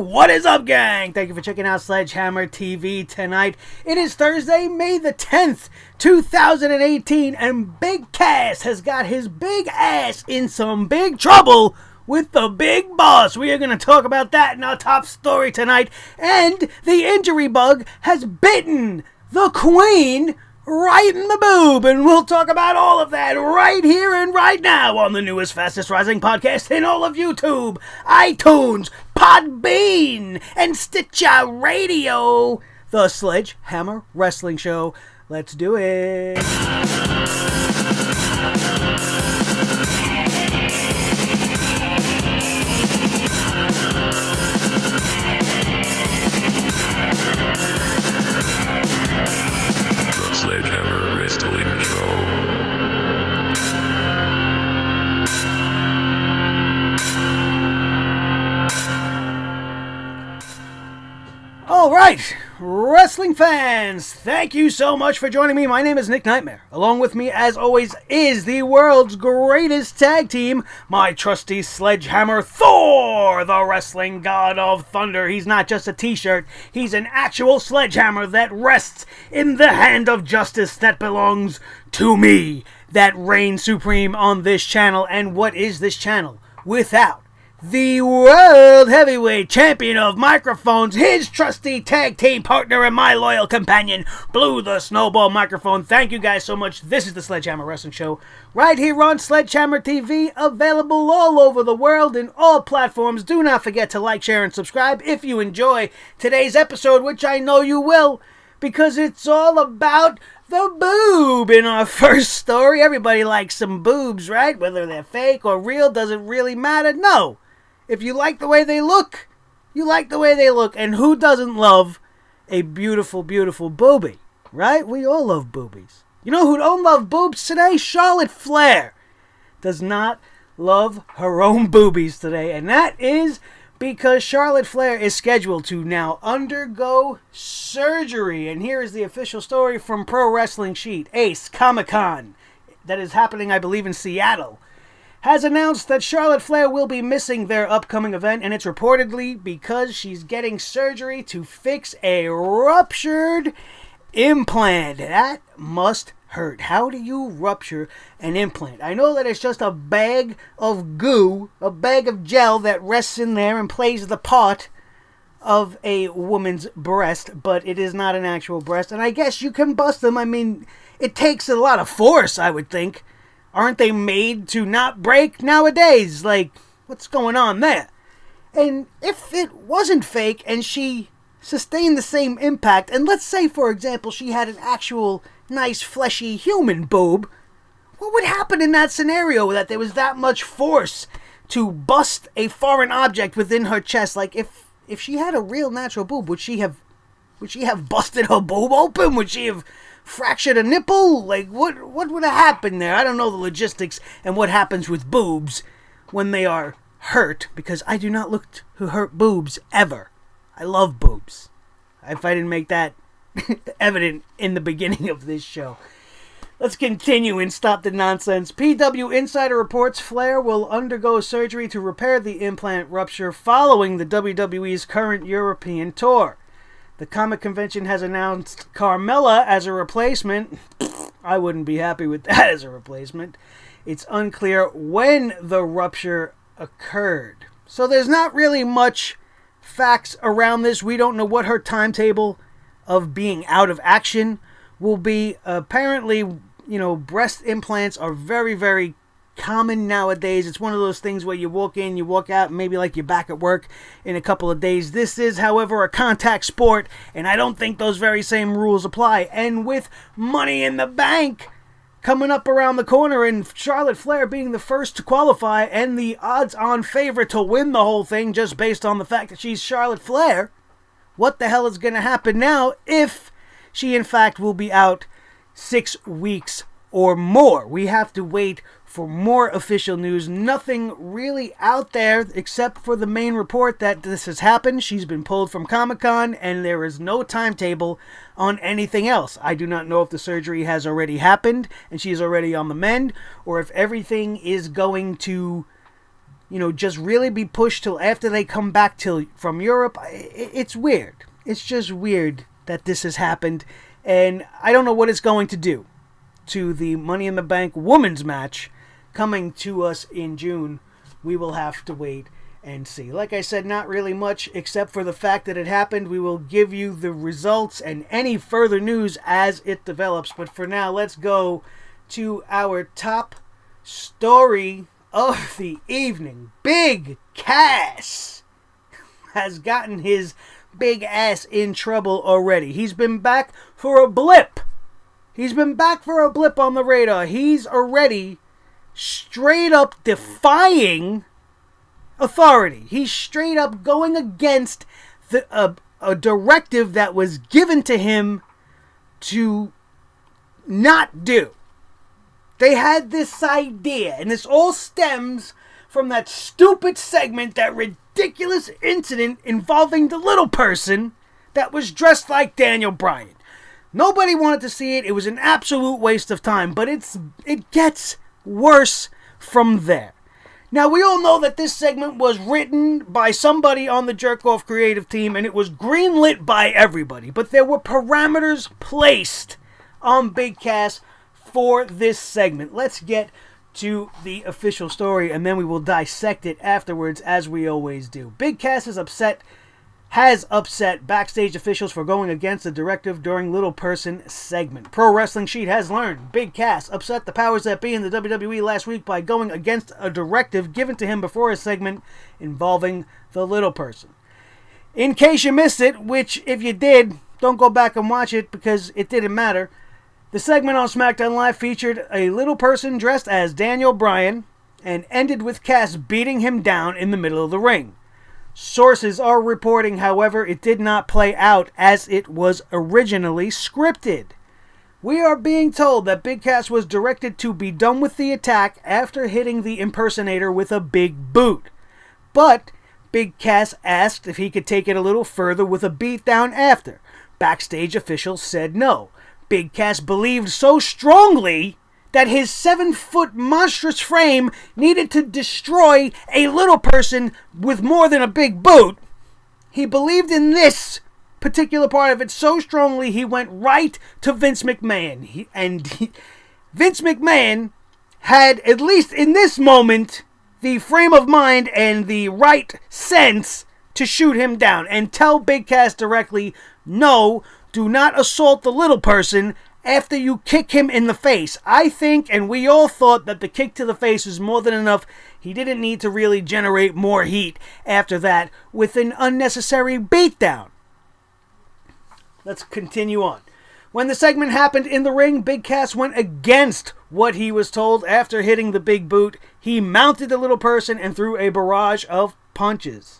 What is up, gang? Thank you for checking out Sledgehammer TV tonight. It is Thursday, May the 10th, 2018, and Big Cass has got his big ass in some big trouble with the big boss. We are going to talk about that in our top story tonight. And the injury bug has bitten the queen right in the boob, and we'll talk about all of that right here and right now on the newest, fastest rising podcast in all of YouTube, iTunes, Podbean, and Stitcher Radio, the Sledgehammer Wrestling Show. Let's do it. Sledgehammer Wrestling Show. All right, wrestling fans, thank you so much for joining me. My name is Nick Nightmare. Along with me, as always, is the world's greatest tag team, my trusty Sledgehammer Thor, the wrestling god of thunder. He's not just a t-shirt, he's an actual sledgehammer that rests in the hand of justice that belongs to me, that reigns supreme on this channel. And what is this channel without the World Heavyweight Champion of Microphones, his trusty tag team partner and my loyal companion, Blue the Snowball Microphone? Thank you guys so much. This is the Sledgehammer Wrestling Show, right here on Sledgehammer TV, available all over the world in all platforms. Do not forget to like, share, and subscribe if you enjoy today's episode, which I know you will, because it's all about the boob in our first story. Everybody likes some boobs, right? Whether they're fake or real, doesn't really matter. No. If you like the way they look, you like the way they look. And who doesn't love a beautiful, beautiful boobie, right? We all love boobies. You know who don't love boobs today? Charlotte Flair does not love her own boobies today. And that is because Charlotte Flair is scheduled to now undergo surgery. And here is the official story from Pro Wrestling Sheet. Ace Comic-Con, that is happening, I believe, in Seattle, has announced that Charlotte Flair will be missing their upcoming event, and it's reportedly because she's getting surgery to fix a ruptured implant. That must hurt. How do you rupture an implant? I know that it's just a bag of goo, a bag of gel that rests in there and plays the part of a woman's breast, but it is not an actual breast, and I guess you can bust them. I mean, it takes a lot of force, I would think. Aren't they made to not break nowadays? Like, what's going on there? And if it wasn't fake and she sustained the same impact, and let's say, for example, she had an actual nice fleshy human boob, what would happen in that scenario that there was that much force to bust a foreign object within her chest? Like, if she had a real natural boob, would she have busted her boob open? Would she have fractured a nipple? Like, what would have happened there? I don't know the logistics and what happens with boobs when they are hurt, because I do not look to hurt boobs ever. I love boobs. If I didn't make that evident in the beginning of this show. Let's continue and stop the nonsense. PW Insider reports Flair will undergo surgery to repair the implant rupture following the WWE's current European tour. The comic convention has announced Carmella as a replacement. I wouldn't be happy with that as a replacement. It's unclear when the rupture occurred. So there's not really much facts around this. We don't know what her timetable of being out of action will be. Apparently, breast implants are very, very common nowadays. It's one of those things where you walk in, you walk out, maybe like you're back at work in a couple of days. This is, however, a contact sport, and I don't think those very same rules apply. And with Money in the Bank coming up around the corner and Charlotte Flair being the first to qualify and the odds-on favorite to win the whole thing just based on the fact that she's Charlotte Flair, what the hell is going to happen now if she in fact will be out 6 weeks or more? We have to wait for more official news. Nothing really out there except for the main report that this has happened. She's been pulled from Comic-Con and there is no timetable on anything else. I do not know if the surgery has already happened and she's already on the mend, or if everything is going to, just really be pushed till after they come back from Europe. It's weird. It's just weird that this has happened, and I don't know what it's going to do to the Money in the Bank women's match coming to us in June. We will have to wait and see. Like I said, not really much except for the fact that it happened. We will give you the results and any further news as it develops. But for now, let's go to our top story of the evening. Big Cass has gotten his big ass in trouble already. He's been back for a blip. He's been back for a blip on the radar. He's already straight up defying authority. He's straight up going against a directive that was given to him to not do. They had this idea, and this all stems from that stupid segment, that ridiculous incident involving the little person that was dressed like Daniel Bryan. Nobody wanted to see it. It was an absolute waste of time, but it gets worse from there. Now, we all know that this segment was written by somebody on the Jerk Off creative team, and it was greenlit by everybody. But there were parameters placed on Big Cass for this segment. Let's get to the official story, and then we will dissect it afterwards, as we always do. Big Cass has upset backstage officials for going against the directive during Little Person segment. Pro Wrestling Sheet has learned Big Cass upset the powers that be in the WWE last week by going against a directive given to him before a segment involving the Little Person. In case you missed it, which if you did, don't go back and watch it because it didn't matter. The segment on SmackDown Live featured a Little Person dressed as Daniel Bryan and ended with Cass beating him down in the middle of the ring. Sources are reporting, however, it did not play out as it was originally scripted. We are being told that Big Cass was directed to be done with the attack after hitting the impersonator with a big boot. But Big Cass asked if he could take it a little further with a beatdown after. Backstage officials said no. Big Cass believed so strongly that his 7-foot monstrous frame needed to destroy a little person with more than a big boot. He believed in this particular part of it so strongly he went right to Vince McMahon. Vince McMahon had, at least in this moment, the frame of mind and the right sense to shoot him down and tell Big Cass directly, no, do not assault the little person after you kick him in the face. I think, and we all thought, that the kick to the face was more than enough. He didn't need to really generate more heat after that with an unnecessary beatdown. Let's continue on. When the segment happened in the ring, Big Cass went against what he was told after hitting the big boot. He mounted the little person and threw a barrage of punches.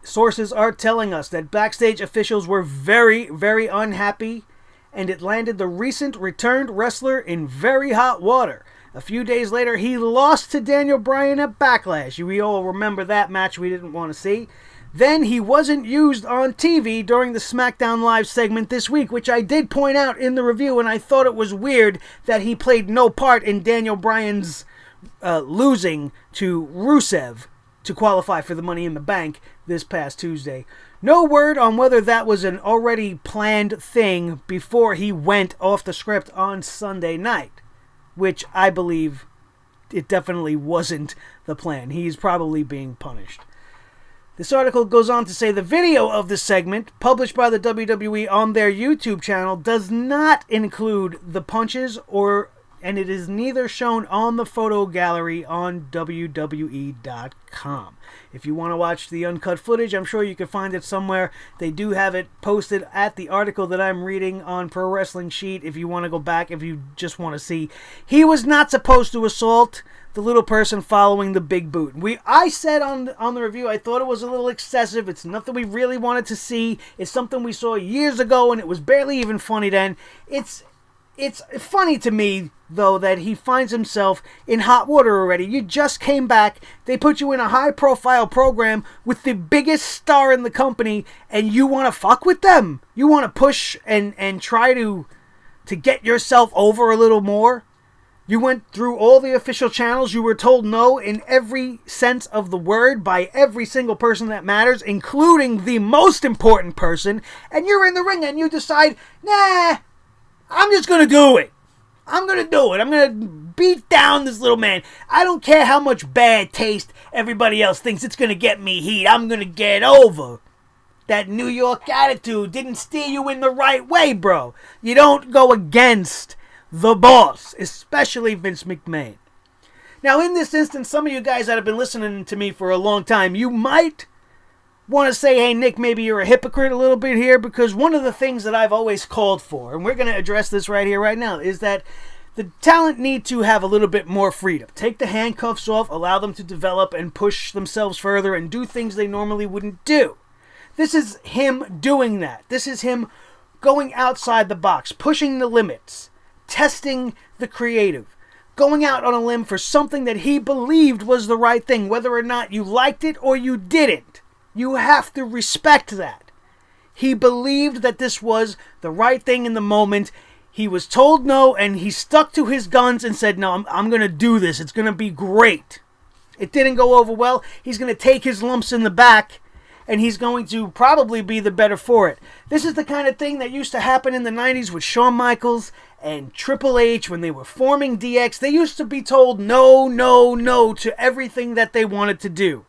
Sources are telling us that backstage officials were very, very unhappy, and it landed the recent returned wrestler in very hot water. A few days later, he lost to Daniel Bryan at Backlash. We all remember that match we didn't want to see. Then he wasn't used on TV during the SmackDown Live segment this week, which I did point out in the review, and I thought it was weird that he played no part in Daniel Bryan's losing to Rusev to qualify for the Money in the Bank this past Tuesday. No word on whether that was an already planned thing before he went off the script on Sunday night, which I believe it definitely wasn't the plan. He's probably being punished. This article goes on to say the video of the segment, published by the WWE on their YouTube channel, does not include the punches and it is neither shown on the photo gallery on WWE.com. If you want to watch the uncut footage, I'm sure you can find it somewhere. They do have it posted at the article that I'm reading on Pro Wrestling Sheet if you want to go back, if you just want to see. He was not supposed to assault the little person following the big boot. I said on the review, I thought it was a little excessive. It's nothing we really wanted to see. It's something we saw years ago, and it was barely even funny then. It's funny to me, though, that he finds himself in hot water already. You just came back. They put you in a high-profile program with the biggest star in the company, and you want to fuck with them? You want to push and try to get yourself over a little more? You went through all the official channels. You were told no in every sense of the word by every single person that matters, including the most important person. And you're in the ring and you decide, nah, I'm just going to do it. I'm going to do it. I'm going to beat down this little man. I don't care how much bad taste everybody else thinks it's going to get me heat. I'm going to get over. That New York attitude didn't steer you in the right way, bro. You don't go against the boss, especially Vince McMahon. Now, in this instance, some of you guys that have been listening to me for a long time, you might want to say, hey, Nick, maybe you're a hypocrite a little bit here, because one of the things that I've always called for, and we're going to address this right here, right now, is that the talent need to have a little bit more freedom. Take the handcuffs off, allow them to develop and push themselves further and do things they normally wouldn't do. This is him doing that. This is him going outside the box, pushing the limits, testing the creative, going out on a limb for something that he believed was the right thing, whether or not you liked it or you didn't. You have to respect that. He believed that this was the right thing in the moment. He was told no, and he stuck to his guns and said, no, I'm going to do this. It's going to be great. It didn't go over well. He's going to take his lumps in the back, and he's going to probably be the better for it. This is the kind of thing that used to happen in the 90s with Shawn Michaels and Triple H when they were forming DX. They used to be told no, no, no to everything that they wanted to do.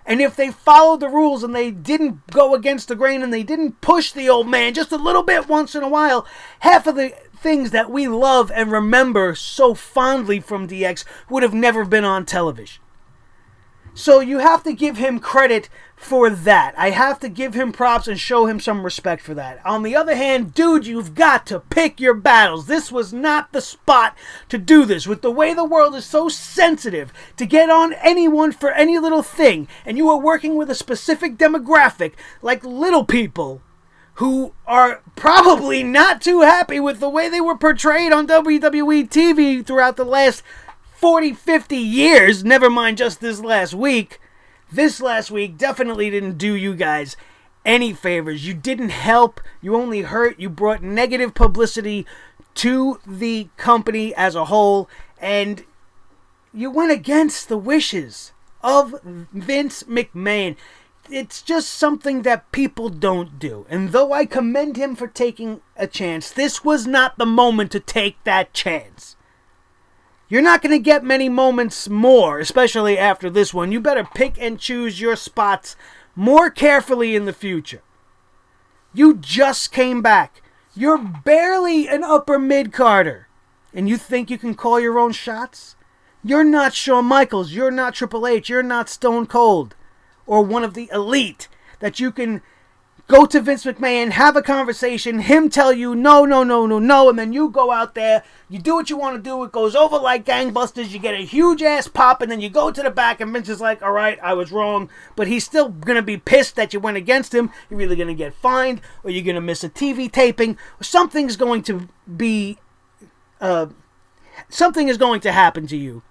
And if they followed the rules and they didn't go against the grain and they didn't push the old man just a little bit once in a while, half of the things that we love and remember so fondly from DX would have never been on television. So you have to give him credit for that. I have to give him props and show him some respect for that. On the other hand, dude, you've got to pick your battles. This was not the spot to do this. With the way the world is so sensitive to get on anyone for any little thing, and you are working with a specific demographic like little people who are probably not too happy with the way they were portrayed on WWE TV throughout the last 40, 50 years, never mind just this last week. This last week definitely didn't do you guys any favors. You didn't help. You only hurt. You brought negative publicity to the company as a whole, and you went against the wishes of Vince McMahon. It's just something that people don't do. And though I commend him for taking a chance, this was not the moment to take that chance. You're not going to get many moments more, especially after this one. You better pick and choose your spots more carefully in the future. You just came back. You're barely an upper mid-carder. And you think you can call your own shots? You're not Shawn Michaels. You're not Triple H. You're not Stone Cold. Or one of the elite that you can go to Vince McMahon, have a conversation, him tell you no, no, no, no, no, and then you go out there, you do what you want to do, it goes over like gangbusters, you get a huge ass pop, and then you go to the back and Vince is like, alright, I was wrong, but he's still going to be pissed that you went against him. You're either going to get fined, or you're going to miss a TV taping, or something's going to be, something is going to happen to you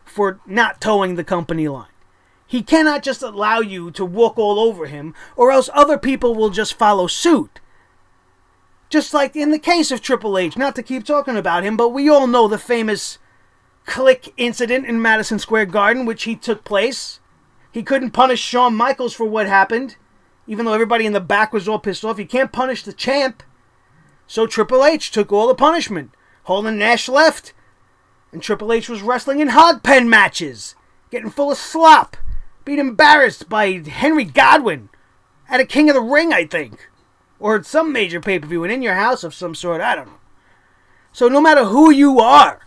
for not towing the company line. He cannot just allow you to walk all over him, or else other people will just follow suit. Just like in the case of Triple H, not to keep talking about him, but we all know the famous click incident in Madison Square Garden, which he took place. He couldn't punish Shawn Michaels for what happened, even though everybody in the back was all pissed off. He can't punish the champ. So Triple H took all the punishment. Holden Nash left, and Triple H was wrestling in hog pen matches, getting full of slop. Being embarrassed by Henry Godwin at a King of the Ring, I think. Or some major pay-per-view and in your house of some sort, I don't know. So no matter who you are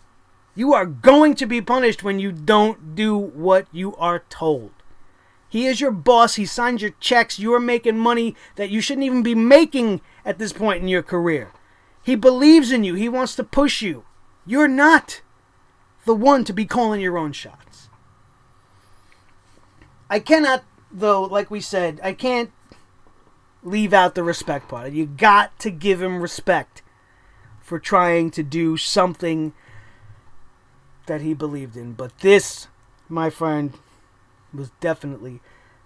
going to be punished when you don't do what you are told. He is your boss, he signs your checks, you are making money that you shouldn't even be making at this point in your career. He believes in you, he wants to push you. You're not the one to be calling your own shots. I cannot, though, like we said, I can't leave out the respect part. You got to give him respect for trying to do something that he believed in. But this, my friend, was definitely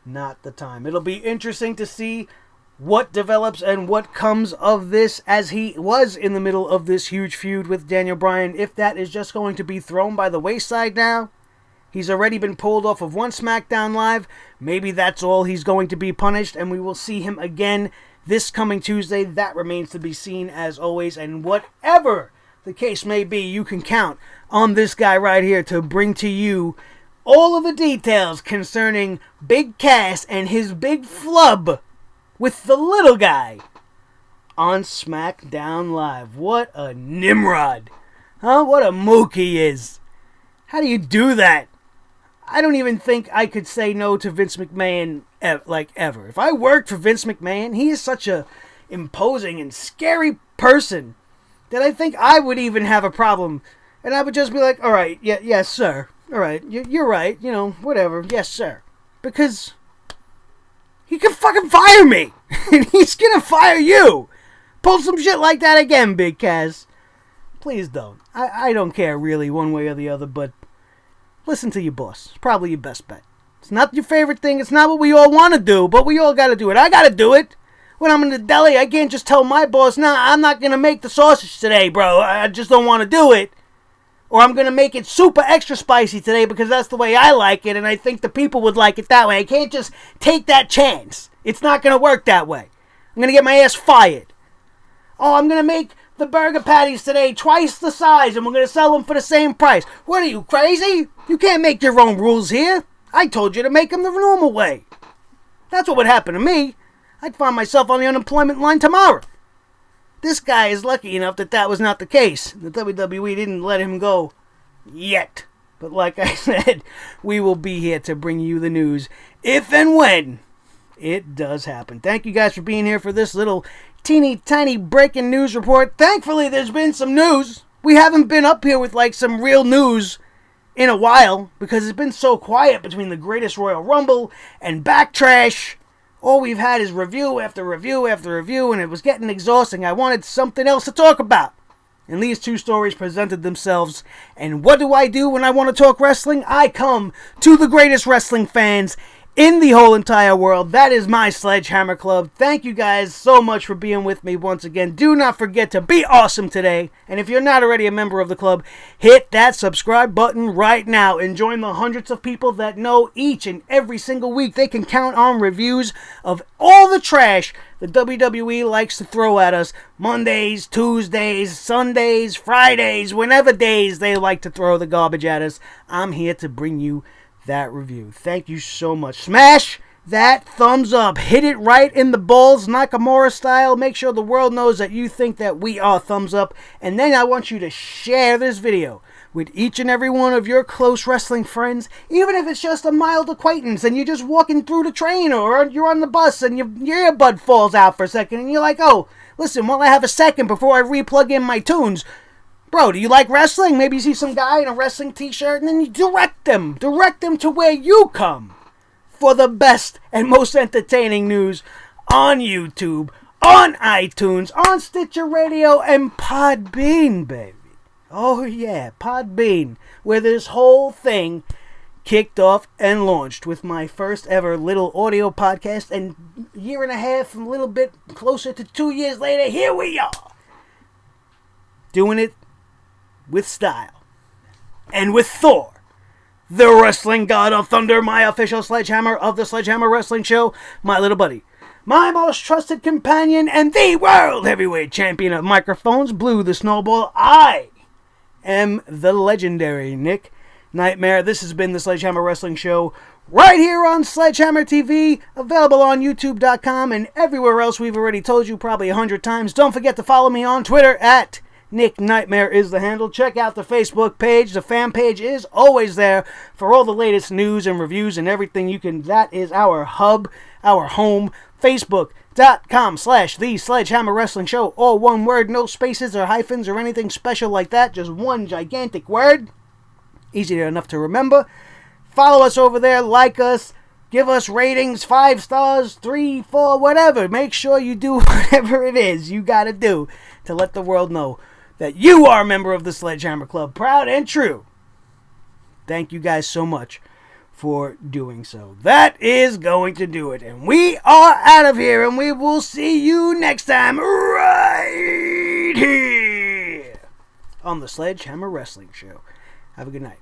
not the time. It'll be interesting to see what develops and what comes of this, as he was in the middle of this huge feud with Daniel Bryan. If that is just going to be thrown by the wayside now, he's already been pulled off of one SmackDown Live. Maybe that's all he's going to be punished, and we will see him again this coming Tuesday. That remains to be seen, as always. And whatever the case may be, you can count on this guy right here to bring to you all of the details concerning Big Cass and his big flub with the little guy on SmackDown Live. What a Nimrod. Huh? What a mook he is. How do you do that? I don't even think I could say no to Vince McMahon ever. If I worked for Vince McMahon, he is such a imposing and scary person that I think I would even have a problem. And I would just be like, all right, yes, sir. All right, you're right. You know, whatever. Yes, sir. Because he can fucking fire me. And he's going to fire you. Pull some shit like that again, Big Cass. Please don't. I don't care really one way or the other, but listen to your boss. It's probably your best bet. It's not your favorite thing. It's not what we all want to do, but we all got to do it. I got to do it. When I'm in the deli, I can't just tell my boss, nah, I'm not going to make the sausage today, bro. I just don't want to do it. Or I'm going to make it super extra spicy today because that's the way I like it, and I think the people would like it that way. I can't just take that chance. It's not going to work that way. I'm going to get my ass fired. Oh, I'm going to make the burger patties today twice the size, and we're going to sell them for the same price. What are you, crazy? You can't make your own rules here. I told you to make them the normal way. That's what would happen to me. I'd find myself on the unemployment line tomorrow. This guy is lucky enough that that was not the case. The WWE didn't let him go yet. But like I said, we will be here to bring you the news if and when it does happen. Thank you guys for being here for this little teeny tiny breaking news report. Thankfully, there's been some news. We haven't been up here with like some real news in a while because it's been so quiet between the Greatest Royal Rumble and Backtrash. All we've had is review after review after review, and it was getting exhausting. I wanted something else to talk about. And these two stories presented themselves. And what do I do when I want to talk wrestling? I come to the greatest wrestling fans in the whole entire world. That is my Sledgehammer Club. Thank you guys so much for being with me once again. Do not forget to be awesome today. And if you're not already a member of the club, hit that subscribe button right now and join the hundreds of people that know each and every single week they can count on reviews of all the trash the WWE likes to throw at us. Mondays, Tuesdays, Sundays, Fridays, whenever days they like to throw the garbage at us. I'm here to bring you that review. Thank you so much. Smash that thumbs up. Hit it right in the balls, Nakamura style. Make sure the world knows that you think that we are thumbs up. And then I want you to share this video with each and every one of your close wrestling friends, even if it's just a mild acquaintance and you're just walking through the train or you're on the bus and your earbud falls out for a second and you're like, oh, listen, while I have a second before I re-plug in my tunes, bro, do you like wrestling? Maybe you see some guy in a wrestling t-shirt and then you direct them to where you come for the best and most entertaining news on YouTube, on iTunes, on Stitcher Radio, and Podbean, baby. Oh yeah, Podbean, where this whole thing kicked off and launched with my first ever little audio podcast, and a year and a half, a little bit closer to 2 years later, here we are, doing it with style, and with Thor, the wrestling god of thunder, my official sledgehammer of the Sledgehammer Wrestling Show, my little buddy, my most trusted companion, and the world heavyweight champion of microphones, Blue the Snowball. I am the legendary Nick Nightmare. This has been the Sledgehammer Wrestling Show right here on Sledgehammer TV, available on YouTube.com and everywhere else we've already told you probably 100 times. Don't forget to follow me on Twitter at Nick Nightmare is the handle. Check out the Facebook page. The fan page is always there for all the latest news and reviews and everything you can. That is our hub, our home. Facebook.com/The Sledgehammer Wrestling Show. All one word, no spaces or hyphens or anything special like that. Just one gigantic word. Easy enough to remember. Follow us over there. Like us. Give us ratings. 5 stars, 3, 4, whatever. Make sure you do whatever it is you got to do to let the world know that you are a member of the Sledgehammer Club. Proud and true. Thank you guys so much for doing so. That is going to do it. And we are out of here, and we will see you next time right here on the Sledgehammer Wrestling Show. Have a good night.